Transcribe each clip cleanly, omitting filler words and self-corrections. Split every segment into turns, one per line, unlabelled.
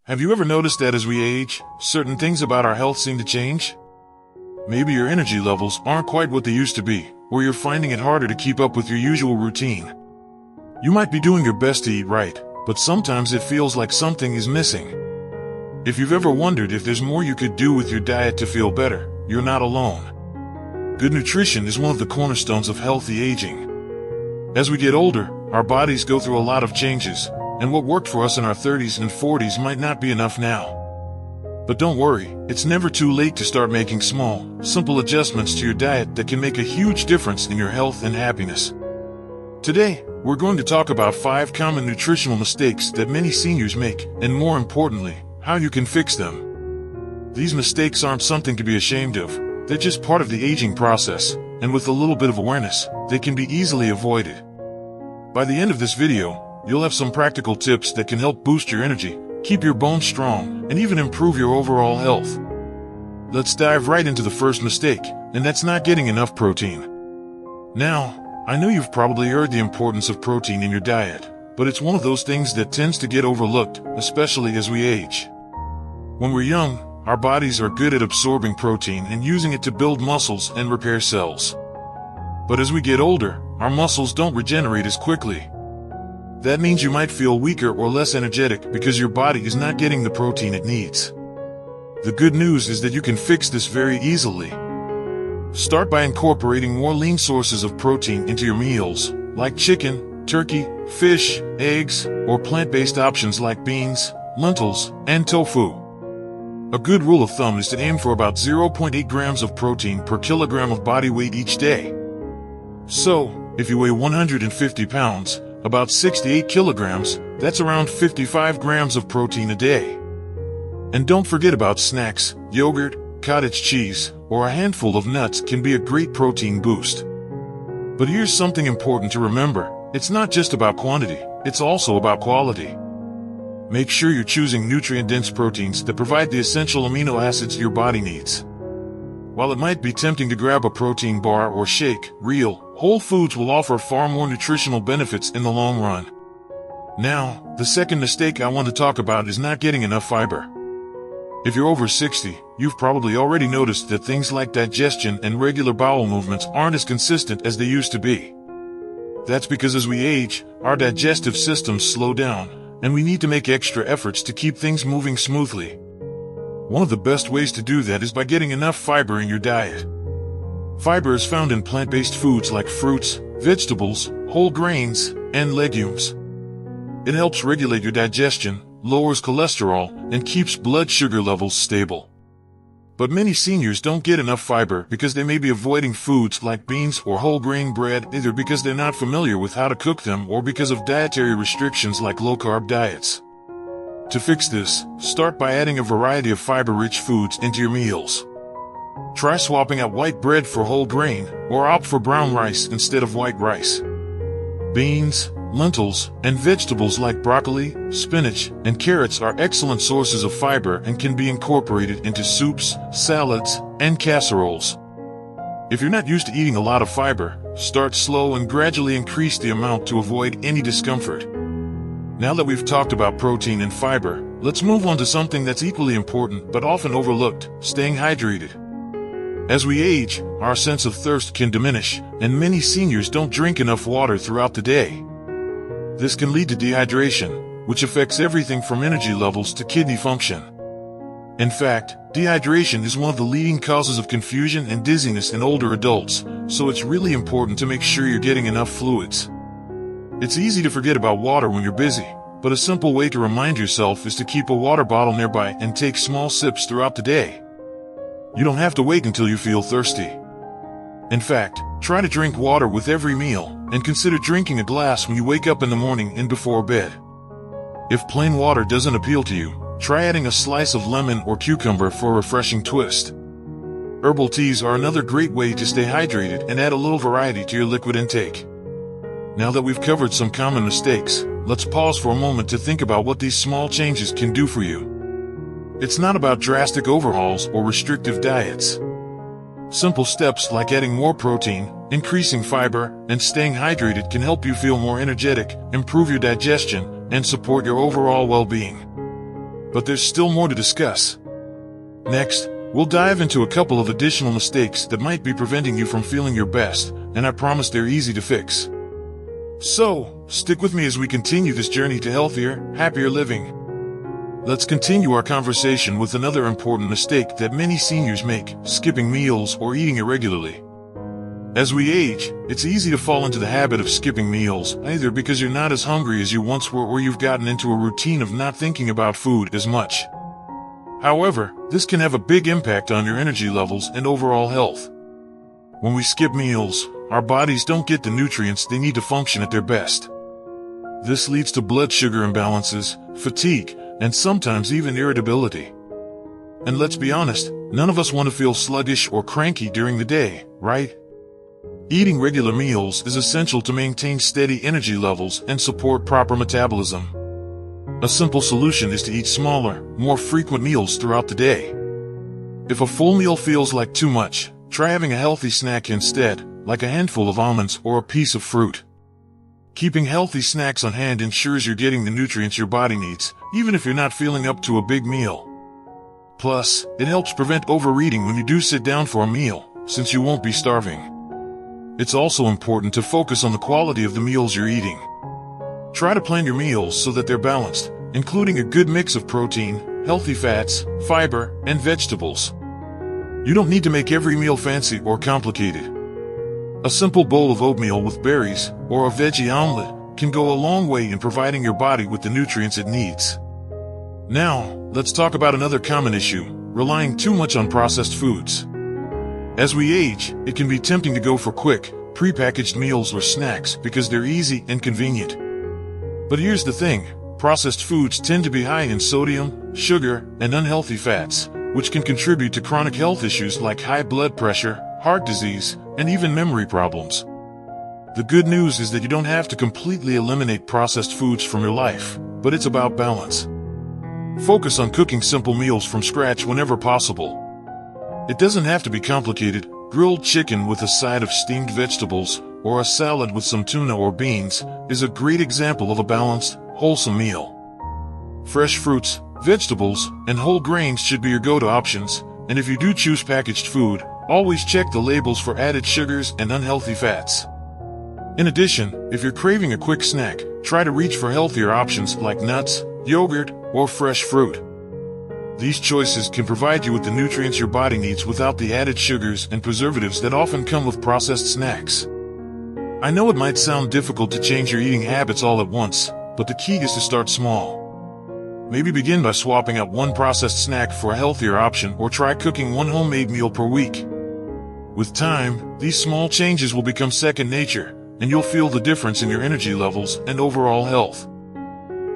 Have you ever noticed that as we age, certain things about our health seem to change? Maybe your energy levels aren't quite what they used to be, or you're finding it harder to keep up with your usual routine. You might be doing your best to eat right, but sometimes it feels like something is missing. If you've ever wondered if there's more you could do with your diet to feel better, you're not alone. Good nutrition is one of the cornerstones of healthy aging. As we get older, our bodies go through a lot of changes, and what worked for us in our 30s and 40s might not be enough now. But don't worry, it's never too late to start making small, simple adjustments to your diet that can make a huge difference in your health and happiness. Today, we're going to talk about 5 common nutritional mistakes that many seniors make, and more importantly, how you can fix them. These mistakes aren't something to be ashamed of, they're just part of the aging process, and with a little bit of awareness, they can be easily avoided. By the end of this video, you'll have some practical tips that can help boost your energy, keep your bones strong, and even improve your overall health. Let's dive right into the first mistake, and that's not getting enough protein. Now, I know you've probably heard the importance of protein in your diet, but it's one of those things that tends to get overlooked, especially as we age. When we're young, our bodies are good at absorbing protein and using it to build muscles and repair cells. But as we get older, our muscles don't regenerate as quickly. That means you might feel weaker or less energetic because your body is not getting the protein it needs. The good news is that you can fix this very easily. Start by incorporating more lean sources of protein into your meals, like chicken, turkey, fish, eggs, or plant-based options like beans, lentils, and tofu. A good rule of thumb is to aim for about 0.8 grams of protein per kilogram of body weight each day. So, if you weigh 150 pounds, about 68 kilograms, that's around 55 grams of protein a day. And don't forget about snacks. Yogurt, cottage cheese, or a handful of nuts can be a great protein boost. But here's something important to remember. It's not just about quantity, it's also about quality. Make sure you're choosing nutrient-dense proteins that provide the essential amino acids your body needs. While it might be tempting to grab a protein bar or shake, real, whole foods will offer far more nutritional benefits in the long run. Now, the second mistake I want to talk about is not getting enough fiber. If you're over 60, you've probably already noticed that things like digestion and regular bowel movements aren't as consistent as they used to be. That's because as we age, our digestive systems slow down, and we need to make extra efforts to keep things moving smoothly. One of the best ways to do that is by getting enough fiber in your diet. Fiber is found in plant-based foods like fruits, vegetables, whole grains, and legumes. It helps regulate your digestion, lowers cholesterol, and keeps blood sugar levels stable. But many seniors don't get enough fiber because they may be avoiding foods like beans or whole grain bread, either because they're not familiar with how to cook them or because of dietary restrictions like low-carb diets. To fix this, start by adding a variety of fiber-rich foods into your meals. Try swapping out white bread for whole grain, or opt for brown rice instead of white rice. Beans, lentils, and vegetables like broccoli, spinach, and carrots are excellent sources of fiber and can be incorporated into soups, salads, and casseroles. If you're not used to eating a lot of fiber, start slow and gradually increase the amount to avoid any discomfort. Now that we've talked about protein and fiber, let's move on to something that's equally important but often overlooked: staying hydrated. As we age, our sense of thirst can diminish, and many seniors don't drink enough water throughout the day. This can lead to dehydration, which affects everything from energy levels to kidney function. In fact, dehydration is one of the leading causes of confusion and dizziness in older adults, so it's really important to make sure you're getting enough fluids. It's easy to forget about water when you're busy, but a simple way to remind yourself is to keep a water bottle nearby and take small sips throughout the day. You don't have to wait until you feel thirsty. In fact, try to drink water with every meal, and consider drinking a glass when you wake up in the morning and before bed. If plain water doesn't appeal to you, try adding a slice of lemon or cucumber for a refreshing twist. Herbal teas are another great way to stay hydrated and add a little variety to your liquid intake. Now that we've covered some common mistakes, let's pause for a moment to think about what these small changes can do for you. It's not about drastic overhauls or restrictive diets. Simple steps like adding more protein, increasing fiber, and staying hydrated can help you feel more energetic, improve your digestion, and support your overall well-being. But there's still more to discuss. Next, we'll dive into a couple of additional mistakes that might be preventing you from feeling your best, and I promise they're easy to fix. So, stick with me as we continue this journey to healthier, happier living. Let's continue our conversation with another important mistake that many seniors make: skipping meals or eating irregularly. As we age, it's easy to fall into the habit of skipping meals, either because you're not as hungry as you once were or you've gotten into a routine of not thinking about food as much. However, this can have a big impact on your energy levels and overall health. When we skip meals, our bodies don't get the nutrients they need to function at their best. This leads to blood sugar imbalances, fatigue, and sometimes even irritability. And let's be honest, none of us want to feel sluggish or cranky during the day, right? Eating regular meals is essential to maintain steady energy levels and support proper metabolism. A simple solution is to eat smaller, more frequent meals throughout the day. If a full meal feels like too much, try having a healthy snack instead, like a handful of almonds or a piece of fruit. Keeping healthy snacks on hand ensures you're getting the nutrients your body needs, even if you're not feeling up to a big meal. Plus, it helps prevent overeating when you do sit down for a meal, since you won't be starving. It's also important to focus on the quality of the meals you're eating. Try to plan your meals so that they're balanced, including a good mix of protein, healthy fats, fiber, and vegetables. You don't need to make every meal fancy or complicated. A simple bowl of oatmeal with berries, or a veggie omelet, can go a long way in providing your body with the nutrients it needs. Now, let's talk about another common issue: relying too much on processed foods. As we age, it can be tempting to go for quick, prepackaged meals or snacks because they're easy and convenient. But here's the thing: processed foods tend to be high in sodium, sugar, and unhealthy fats, which can contribute to chronic health issues like high blood pressure, heart disease, and even memory problems. The good news is that you don't have to completely eliminate processed foods from your life, but it's about balance. Focus on cooking simple meals from scratch whenever possible. It doesn't have to be complicated. Grilled chicken with a side of steamed vegetables, or a salad with some tuna or beans, is a great example of a balanced, wholesome meal. Fresh fruits, vegetables, and whole grains should be your go-to options, and if you do choose packaged food, always check the labels for added sugars and unhealthy fats. In addition, if you're craving a quick snack, try to reach for healthier options like nuts, yogurt, or fresh fruit. These choices can provide you with the nutrients your body needs without the added sugars and preservatives that often come with processed snacks. I know it might sound difficult to change your eating habits all at once, but the key is to start small. Maybe begin by swapping out one processed snack for a healthier option, or try cooking one homemade meal per week. With time, these small changes will become second nature, and you'll feel the difference in your energy levels and overall health.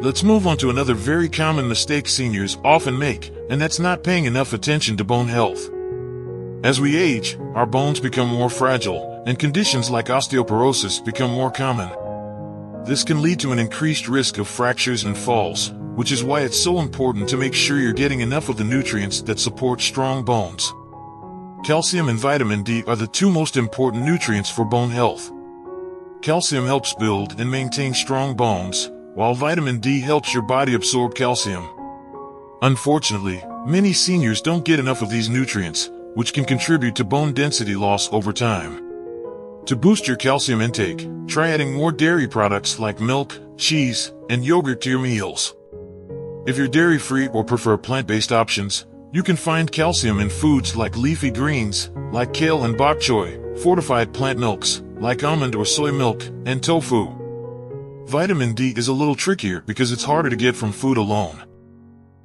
Let's move on to another very common mistake seniors often make, and that's not paying enough attention to bone health. As we age, our bones become more fragile, and conditions like osteoporosis become more common. This can lead to an increased risk of fractures and falls, which is why it's so important to make sure you're getting enough of the nutrients that support strong bones. Calcium and vitamin D are the two most important nutrients for bone health. Calcium helps build and maintain strong bones, while vitamin D helps your body absorb calcium. Unfortunately, many seniors don't get enough of these nutrients, which can contribute to bone density loss over time. To boost your calcium intake, try adding more dairy products like milk, cheese, and yogurt to your meals. If you're dairy-free or prefer plant-based options, you can find calcium in foods like leafy greens, like kale and bok choy, fortified plant milks, like almond or soy milk, and tofu. Vitamin D is a little trickier because it's harder to get from food alone.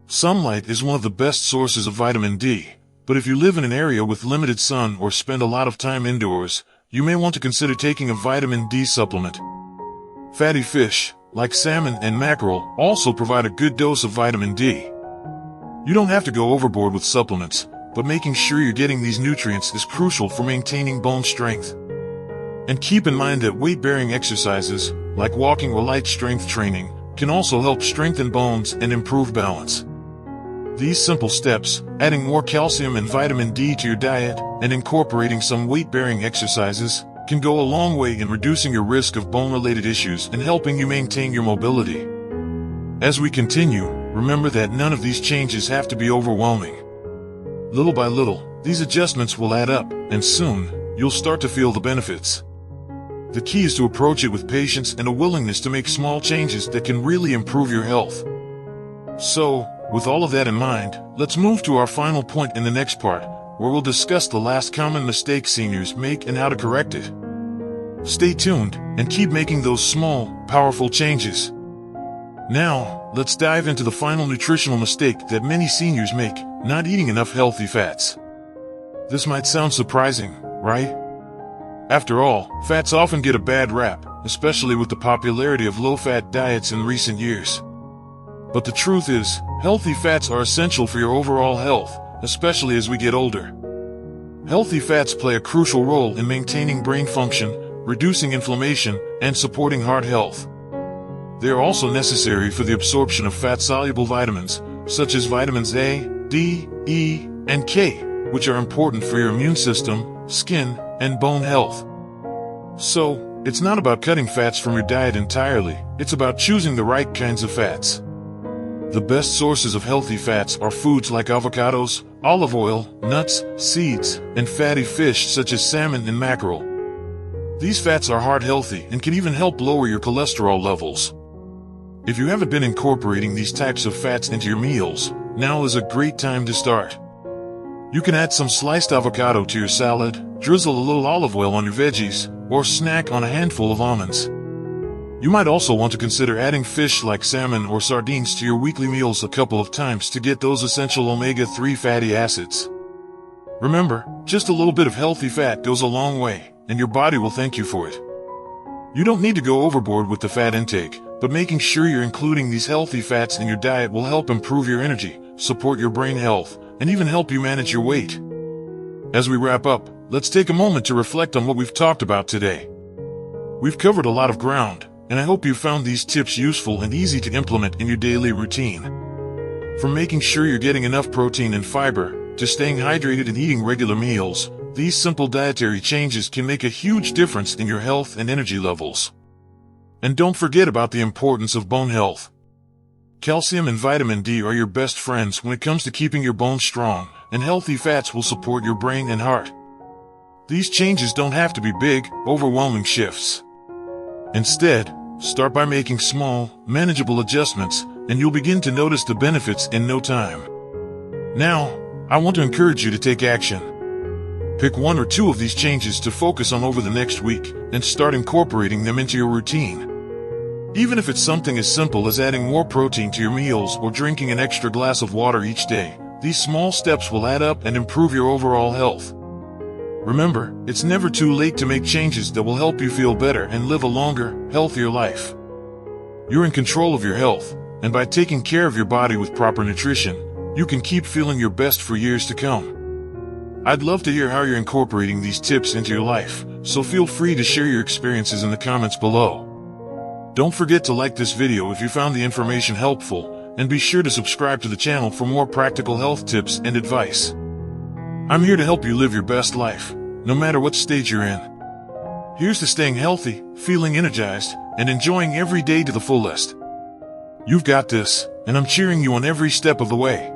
Sunlight is one of the best sources of vitamin D, but if you live in an area with limited sun or spend a lot of time indoors, you may want to consider taking a vitamin D supplement. Fatty fish, like salmon and mackerel, also provide a good dose of vitamin D. You don't have to go overboard with supplements, but making sure you're getting these nutrients is crucial for maintaining bone strength. And keep in mind that weight-bearing exercises, like walking or light strength training, can also help strengthen bones and improve balance. These simple steps, adding more calcium and vitamin D to your diet, and incorporating some weight-bearing exercises, can go a long way in reducing your risk of bone-related issues and helping you maintain your mobility. As we continue, remember that none of these changes have to be overwhelming. Little by little, these adjustments will add up, and soon, you'll start to feel the benefits. The key is to approach it with patience and a willingness to make small changes that can really improve your health. So, with all of that in mind, let's move to our final point in the next part, where we'll discuss the last common mistake seniors make and how to correct it. Stay tuned, and keep making those small, powerful changes. Now, let's dive into the final nutritional mistake that many seniors make, not eating enough healthy fats. This might sound surprising, right? After all, fats often get a bad rap, especially with the popularity of low-fat diets in recent years. But the truth is, healthy fats are essential for your overall health, especially as we get older. Healthy fats play a crucial role in maintaining brain function, reducing inflammation, and supporting heart health. They are also necessary for the absorption of fat-soluble vitamins, such as vitamins A, D, E, and K, which are important for your immune system, skin, and bone health. So, it's not about cutting fats from your diet entirely, it's about choosing the right kinds of fats. The best sources of healthy fats are foods like avocados, olive oil, nuts, seeds, and fatty fish such as salmon and mackerel. These fats are heart healthy and can even help lower your cholesterol levels. If you haven't been incorporating these types of fats into your meals, now is a great time to start. You can add some sliced avocado to your salad, drizzle a little olive oil on your veggies, or snack on a handful of almonds. You might also want to consider adding fish like salmon or sardines to your weekly meals a couple of times to get those essential omega-3 fatty acids. Remember, just a little bit of healthy fat goes a long way, and your body will thank you for it. You don't need to go overboard with the fat intake, but making sure you're including these healthy fats in your diet will help improve your energy, support your brain health, and even help you manage your weight. As we wrap up, let's take a moment to reflect on what we've talked about today. We've covered a lot of ground, and I hope you found these tips useful and easy to implement in your daily routine. From making sure you're getting enough protein and fiber, to staying hydrated and eating regular meals, these simple dietary changes can make a huge difference in your health and energy levels. And don't forget about the importance of bone health. Calcium and vitamin D are your best friends when it comes to keeping your bones strong, and healthy fats will support your brain and heart. These changes don't have to be big, overwhelming shifts. Instead, start by making small, manageable adjustments, and you'll begin to notice the benefits in no time. Now, I want to encourage you to take action. Pick one or two of these changes to focus on over the next week, and start incorporating them into your routine. Even if it's something as simple as adding more protein to your meals or drinking an extra glass of water each day, these small steps will add up and improve your overall health. Remember, it's never too late to make changes that will help you feel better and live a longer, healthier life. You're in control of your health, and by taking care of your body with proper nutrition, you can keep feeling your best for years to come. I'd love to hear how you're incorporating these tips into your life, so feel free to share your experiences in the comments below. Don't forget to like this video if you found the information helpful, and be sure to subscribe to the channel for more practical health tips and advice. I'm here to help you live your best life, no matter what stage you're in. Here's to staying healthy, feeling energized, and enjoying every day to the fullest. You've got this, and I'm cheering you on every step of the way.